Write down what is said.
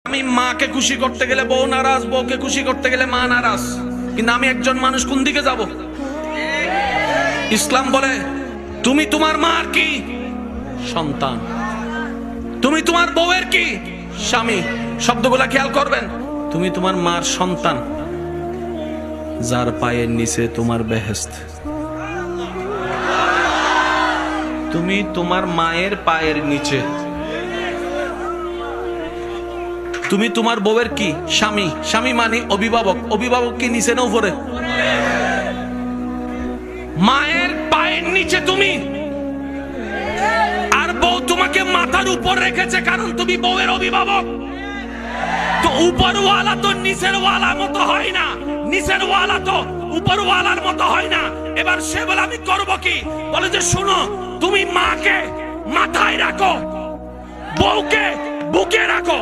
আমি মাকে খুশি করতে গেলে বউ নারাজ, বউকে খুশি করতে গেলে মা নারাজ। কিন্তু আমি একজন মানুষ, কোন দিকে যাব? ইসলাম বলে তুমি তোমার মার কি সন্তান, তুমি তোমার বউয়ের কি স্বামী। শব্দগুলা খেয়াল করবেন। তুমি তোমার মার সন্তান, যার পায়ের নিচে তোমার বেহেশত। তুমি তোমার মায়ের পায়ের নিচে। তুমি তোমার বউয়ের কি স্বামী। স্বামী মানে অভিভাবক। অভিভাবক কি নিচে না উপরে? মায়ের পায়ের নিচে তুমি, আর বউ তোমাকে মাথার উপর রেখেছে, কারণ তুমি বউয়ের অভিভাবক। তো উপরওয়ালা তো নিচের ওয়ালা মতো হয় না, নিচের ওয়ালা তো উপরওয়ালার মতো হয় না। এবার সে বলে আমি করব কি? বলে যে শোনো, তুমি মাকে মাথায় রাখো, বউকে বুকে রাখো।